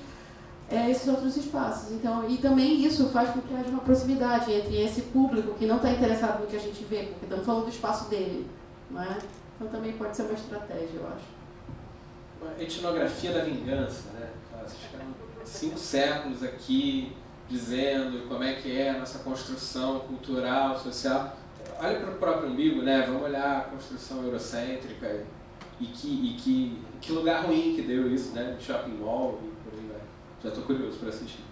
esses outros espaços. Então, e também isso faz com que haja uma proximidade entre esse público que não está interessado no que a gente vê, porque estamos falando do espaço dele, não é? Então também pode ser uma estratégia, eu acho. Uma etnografia da vingança, né? Vocês ficaram 5 séculos aqui dizendo como é que é a nossa construção cultural, social. Olha para o próprio umbigo, né? Vamos olhar a construção eurocêntrica e que lugar ruim que deu isso, né? Shopping mall e por aí vai. Já estou curioso para assistir.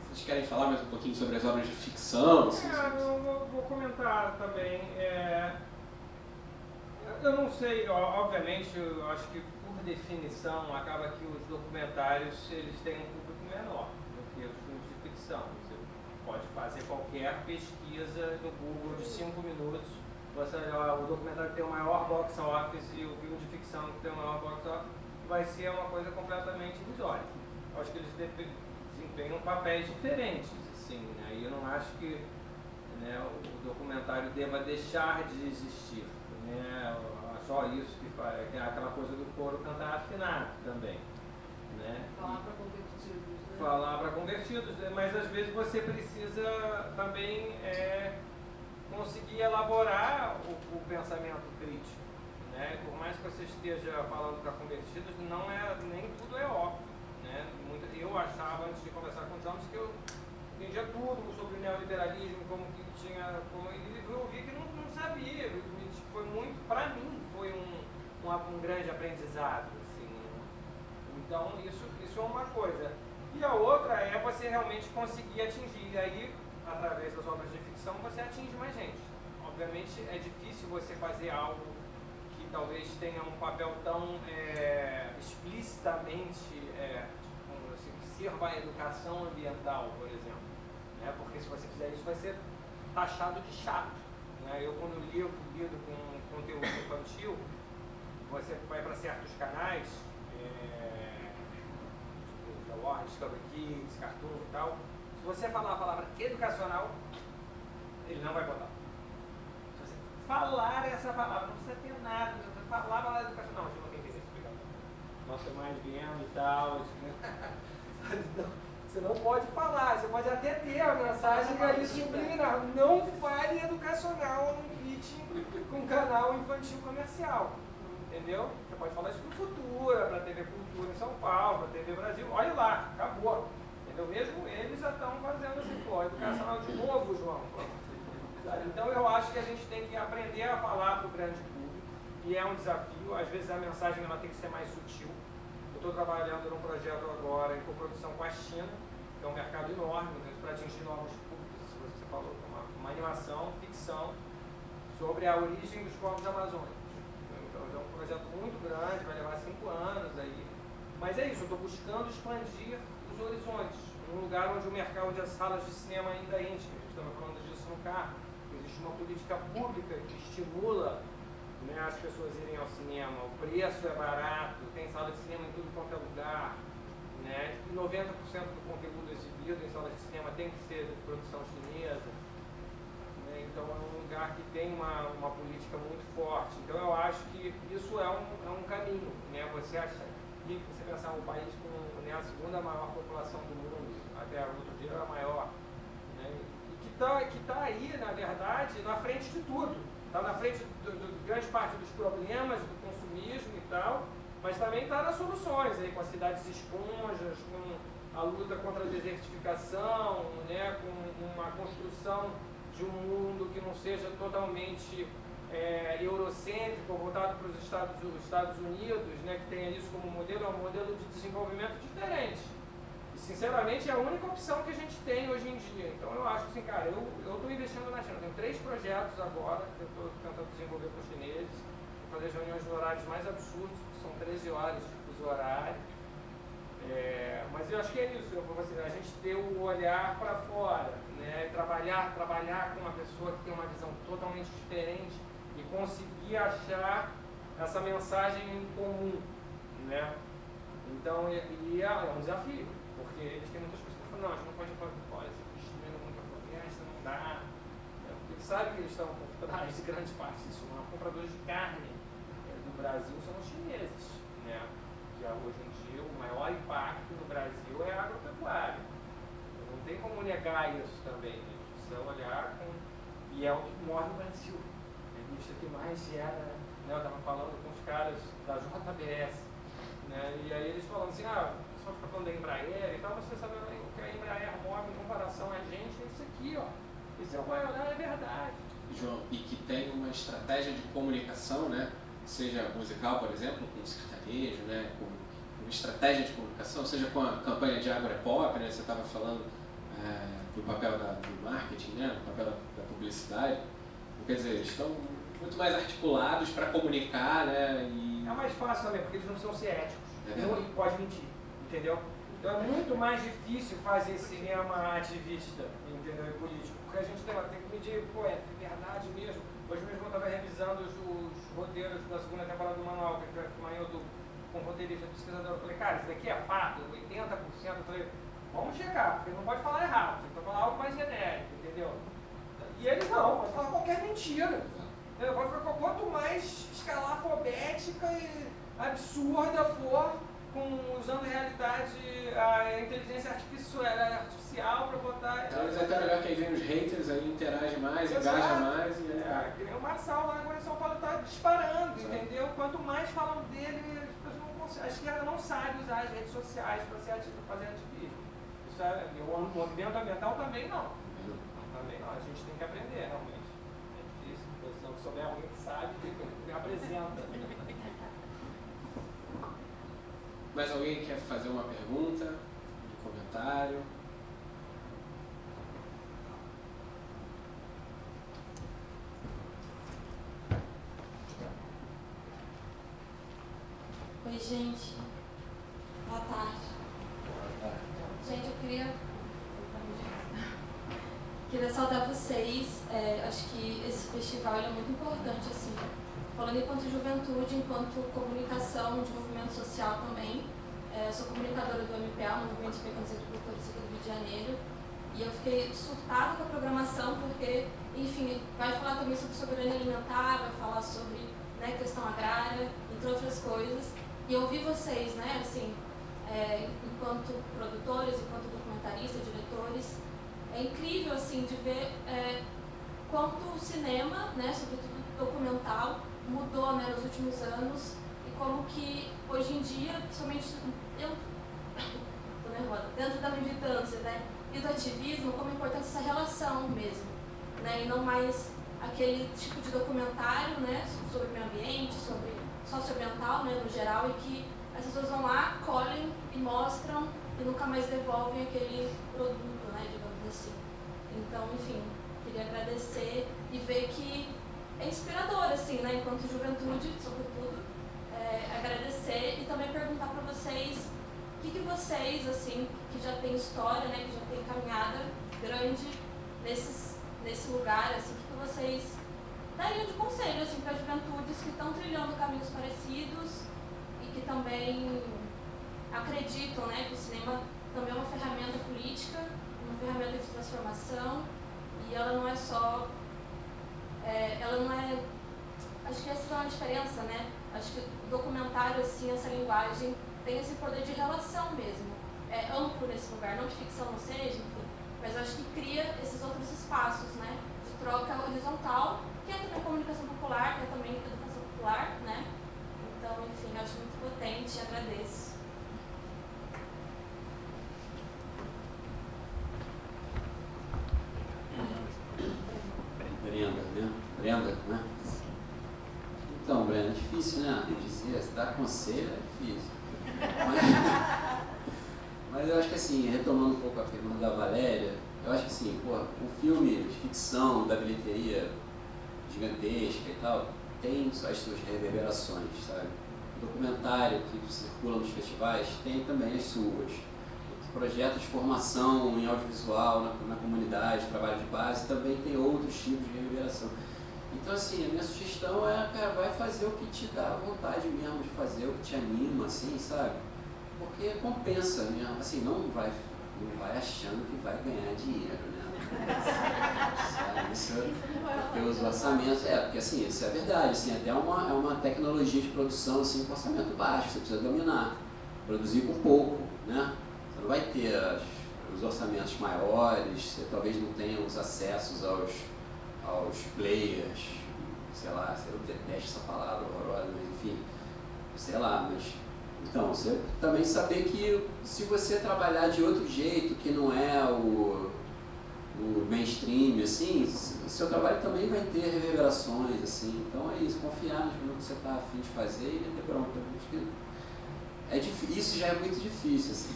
Vocês querem falar mais um pouquinho sobre as obras de ficção? Eu vou comentar também. Eu não sei, obviamente, eu acho que por definição acaba que os documentários eles têm um público menor do que os filmes de ficção. Você pode fazer qualquer pesquisa no Google de 5 minutos, você olha, o documentário que tem o maior box office e o filme de ficção que tem o maior box office, vai ser uma coisa completamente irrisória. Eu acho que eles desempenham papéis diferentes, assim, né? E eu não acho que, né, o documentário deva deixar de existir. Né, só isso que faz, é aquela coisa do coro cantar afinado também. Né? Falar para convertidos. Né? Falar para convertidos, mas às vezes você precisa também conseguir elaborar o pensamento crítico. Né? Por mais que você esteja falando para convertidos, nem tudo é óbvio. Né? Eu achava, antes de conversar com o Jones, que eu entendia tudo sobre o neoliberalismo, como que tinha. E eu vi que não sabia. Foi muito, para mim, foi um grande aprendizado. Assim, né? Então, isso é uma coisa. E a outra é você realmente conseguir atingir. E aí, através das obras de ficção, você atinge mais gente. Obviamente, é difícil você fazer algo que talvez tenha um papel tão explicitamente, assim, que sirva a educação ambiental, por exemplo. Né? Porque se você fizer isso, vai ser taxado de chato. Né? Eu, quando lido com conteúdo infantil, você vai para certos canais, tipo The Warner, Discovery Kids, Cartoon e tal, se você falar a palavra educacional, ele não vai botar. Se você falar essa palavra, não precisa ter nada, se você falar a palavra educacional, a gente não tem que explicar. Nossa, mais vendo e tal. Você não pode falar, você pode até ter a mensagem ali subliminar. Não fale educacional num pitch com um canal infantil comercial. Entendeu? Você pode falar isso para Futura, para a TV Cultura em São Paulo, para a TV Brasil. Olha lá, acabou. Entendeu? Mesmo eles já estão fazendo assim, pô, educacional de novo, João. Então eu acho que a gente tem que aprender a falar para o grande público, e é um desafio. Às vezes a mensagem ela tem que ser mais sutil. Eu estou trabalhando num projeto agora em coprodução com a China, que é um mercado enorme, para atingir novos públicos. Você falou, uma animação, ficção, sobre a origem dos povos amazônicos. Então é um projeto muito grande, vai levar 5 anos aí. Mas é isso, eu estou buscando expandir os horizontes. Num lugar onde o mercado, onde as salas de cinema ainda enchem. A gente estava falando disso no carro. Existe uma política pública que estimula, né, as pessoas irem ao cinema, o preço é barato, tem sala de cinema em tudo quanto é lugar, né, e 90% do conteúdo exibido em salas de cinema tem que ser de produção chinesa, né, então é um lugar que tem uma política muito forte. Então eu acho que isso é um caminho, né, você pensar um país com, né, a segunda maior população do mundo, até outro dia era a maior, né, e que tá aí, na verdade, na frente de tudo. Está na frente de grande parte dos problemas do consumismo e tal, mas também está nas soluções, aí, com as cidades esponjas, com a luta contra a desertificação, né, com uma construção de um mundo que não seja totalmente eurocêntrico, voltado para os Estados Unidos, né, que tenha isso como modelo, é um modelo de desenvolvimento diferente. E, sinceramente, é a única opção que a gente tem hoje em dia. Então, eu acho que, assim, cara, eu estou investindo na China. Tenho 3 projetos agora que eu estou tentando desenvolver com os chineses. Vou fazer as reuniões de horários mais absurdos, que são 13 horas de fuso horário. Mas eu acho que é isso, a gente ter o olhar para fora, né? Trabalhar com uma pessoa que tem uma visão totalmente diferente e conseguir achar essa mensagem em comum, né? Então, é um desafio. Porque eles têm muitas pessoas que falam, não, a gente não pode falar, isso está destruindo muita floresta, não dá. Porque eles sabem que eles estão por trás de grande parte disso. Os compradores de carne do Brasil são os chineses, né? Que hoje em dia o maior impacto no Brasil é a agropecuária. Não tem como negar isso também. A gente precisa olhar com. E é o que morre no Brasil. A indústria que mais gera, né? Eu estava falando com os caras da JBS, né? E aí eles falando assim, só fica falando da Embraer e tal, você sabe o que a Embraer move em comparação a gente, é isso aqui, ó. Isso vai olhar, é verdade. João, e que tem uma estratégia de comunicação, né? Seja musical, por exemplo, com sertanejo, né? Com estratégia de comunicação, seja com a campanha de Agro é Pop, né? Você estava falando do papel do marketing, né? Do papel da publicidade. Quer dizer, eles estão muito mais articulados para comunicar, né? E... É mais fácil também, porque eles não precisam ser éticos. É Não pode mentir, entendeu? Então é muito mais difícil fazer cinema ativista, entendeu? E político. Porque a gente tem que medir, pô, é verdade mesmo. Hoje mesmo eu estava revisando os roteiros da segunda temporada do Manual, que amanhã eu estou com um roteirista pesquisador. Eu falei, cara, isso daqui é fato, 80%. Eu falei, vamos checar, porque não pode falar errado, tem que falar algo mais genérico, entendeu? E eles não, pode falar qualquer mentira. Entendeu? Pode falar, quanto mais escalafobética e absurda for, usando realidade, a inteligência artificial para botar... Então eles até melhor que aí vem os haters, aí interage mais, engaja mais. E aí... que nem o Marçal lá agora em São Paulo está disparando, entendeu? Quanto mais falam dele, as pessoas não conseguem. A esquerda não sabe usar as redes sociais para fazer ativismo. Isso é, o movimento ambiental também não. Também não, a gente tem que aprender realmente. É difícil, se não souber alguém que sabe, que apresenta. Mais alguém quer fazer uma pergunta, um comentário? Oi, gente. Boa tarde. Gente, eu queria saudar vocês. Acho que esse festival é muito importante, assim. Falando enquanto juventude, enquanto comunicação de movimento social também. Sou comunicadora do MPA, Movimento de Pequenos Agricultores aqui do Rio de Janeiro. E eu fiquei surtada com a programação, porque, enfim, vai falar também sobre soberania alimentar, vai falar sobre, né, questão agrária, entre outras coisas. E eu ouvi vocês, né, assim, enquanto produtores, enquanto documentaristas, diretores, é incrível, assim, de ver quanto o cinema, né, sobretudo documental, mudou, né, nos últimos anos e como que hoje em dia, principalmente eu tô nervosa, dentro da militância, né, e do ativismo, como é importante essa relação mesmo, né, e não mais aquele tipo de documentário, né, sobre o meio ambiente, sobre socioambiental, né, no geral, e que as pessoas vão lá, colhem e mostram e nunca mais devolvem aquele produto, né, digamos assim. Então, enfim, queria agradecer e ver que é inspirador, assim, né, enquanto juventude, sobretudo, agradecer e também perguntar para vocês o que vocês, assim, que já tem história, né, que já tem caminhada grande nesse lugar, assim, o que vocês dariam de conselho, assim, para juventudes que estão trilhando caminhos parecidos e que também acreditam, né, que o cinema também é uma ferramenta política, uma ferramenta de transformação, e ela não é só... ela não é... Acho que essa é uma diferença, né? Acho que o documentário, assim, essa linguagem, tem esse poder de relação mesmo. É amplo nesse lugar, não que ficção não seja, enfim, mas acho que cria esses outros espaços, né? De troca horizontal, que é também comunicação popular, que é também educação popular, né? Então, enfim, acho muito potente e agradeço. Brenda, né? Então, Brenda, é difícil, né? Dizer, se dar conselho é difícil. Mas eu acho que, assim, retomando um pouco a pergunta da Valéria, eu acho que, assim, o filme de ficção, da bilheteria gigantesca e tal, tem as suas reverberações, sabe? O documentário que circula nos festivais tem também as suas. Projetos de formação em audiovisual na comunidade, trabalho de base, também tem outros tipos de reverberação. Então, assim, a minha sugestão é, cara, vai fazer o que te dá vontade mesmo de fazer, o que te anima, assim, sabe? Porque compensa mesmo, assim, não vai achando que vai ganhar dinheiro, né? Sabe? Isso, porque os orçamentos, porque assim, isso é verdade, assim, até é uma tecnologia de produção, assim, com orçamento baixo, você precisa dominar, produzir por pouco, né? Você não vai ter os orçamentos maiores, você talvez não tenha os acessos aos players, sei lá, eu detesto essa palavra horrorosa, mas enfim, sei lá, mas... Então, você também saber que se você trabalhar de outro jeito, que não é o mainstream, assim, o seu trabalho também vai ter reverberações, assim, então é isso, confiar no que você está a fim de fazer e meter bronca. Isso já é muito difícil, assim.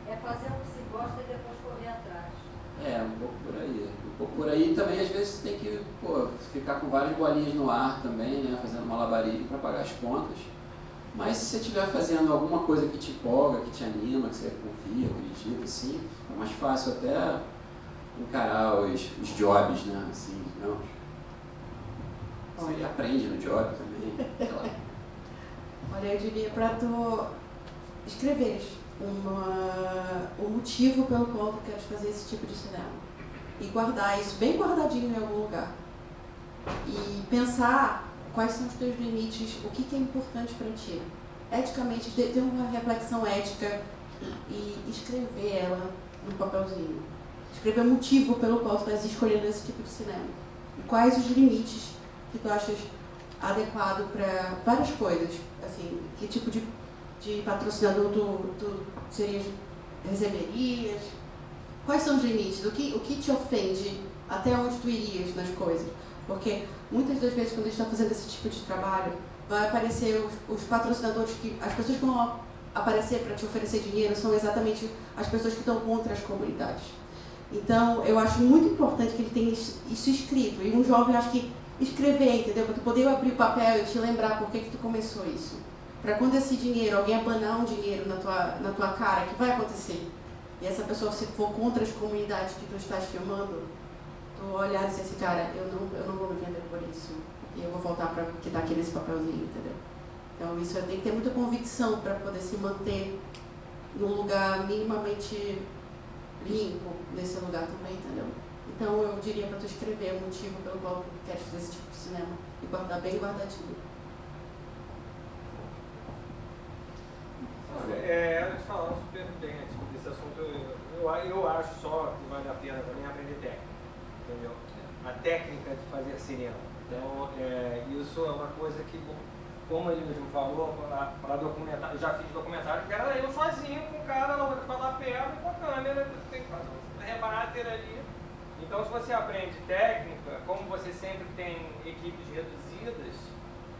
É fazer o que se gosta e depois correr atrás. É, um pouco por aí. Um pouco por aí também, às vezes, você tem que ficar com várias bolinhas no ar também, né? Fazendo malabarismo para pagar as contas. Mas se você estiver fazendo alguma coisa que te empolga, que te anima, que você confia, acredita, assim, é mais fácil até encarar os jobs, né? Assim, digamos. Você aprende no job também, sei lá. Olha, eu diria para tu escreveres o motivo pelo qual tu queres fazer esse tipo de cinema. E guardar isso bem guardadinho em algum lugar. E pensar quais são os teus limites, o que é importante para ti. Eticamente, ter uma reflexão ética e escrever ela num papelzinho. Escrever o motivo pelo qual tu estás escolhendo esse tipo de cinema. E quais os limites que tu achas adequado para várias coisas. Assim, que tipo de patrocinador tu receberias? Quais são os limites? O que te ofende? Até onde tu irias nas coisas? Porque muitas das vezes, quando a gente está fazendo esse tipo de trabalho, vai aparecer os patrocinadores, as pessoas que vão aparecer para te oferecer dinheiro são exatamente as pessoas que estão contra as comunidades. Então, eu acho muito importante que ele tenha isso escrito. E um jovem, acho que escrever, entendeu? Para tu poder abrir o papel e te lembrar por que tu começou isso. Para quando esse dinheiro, alguém abanar um dinheiro na tua cara, que vai acontecer? E essa pessoa, se for contra as comunidades que tu estás filmando, tu olhar e dizer assim, cara, eu não vou me vender por isso. E eu vou voltar para te dar aqui nesse papelzinho, entendeu? Então isso tem que ter muita convicção para poder se manter num lugar minimamente limpo nesse lugar também, entendeu? Então eu diria para tu escrever o motivo pelo qual tu queres fazer esse tipo de cinema e guardar bem guardadinho. Eu te falando super bem desse assunto, eu acho só que vale a pena também aprender técnica, entendeu? A técnica de fazer cinema. Então, isso é uma coisa que, como ele mesmo falou, para documentar, eu já fiz documentário que era eu sozinho com o cara com a lapela e com a câmera, tem que fazer um rebáter ali. Então, se você aprende técnica, como você sempre tem equipes reduzidas,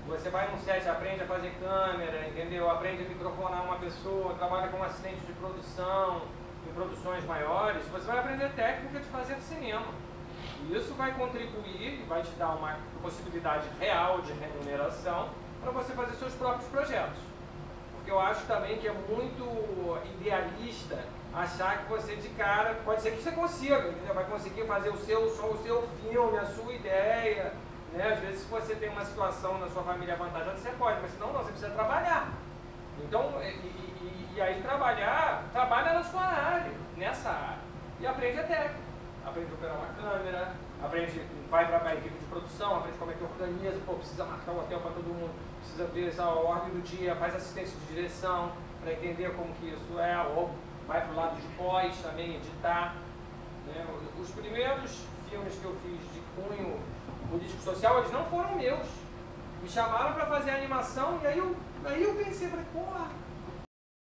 você vai num set, aprende a fazer câmera, entendeu? Aprende a microfonar uma pessoa, trabalha como assistente de produção, em produções maiores, você vai aprender técnica de fazer cinema. E isso vai contribuir e vai te dar uma possibilidade real de remuneração para você fazer seus próprios projetos. Porque eu acho também que é muito idealista achar que você de cara, pode ser que você consiga, entendeu? Vai conseguir fazer o seu filme, a sua ideia. Né? Às vezes, se você tem uma situação na sua família avantajada, você pode, mas senão não, você precisa trabalhar. Então, e aí trabalha na sua área, nessa área. E aprende a técnica. Aprende a operar uma câmera, vai para a equipe de produção, aprende como é que organiza, precisa marcar o hotel para todo mundo, precisa ver a ordem do dia, faz assistência de direção, para entender como que isso é, ou vai para o lado de pós também, editar. Né? Os primeiros filmes que eu fiz de cunho político-social, eles não foram meus. Me chamaram para fazer a animação e aí eu pensei, falei, porra,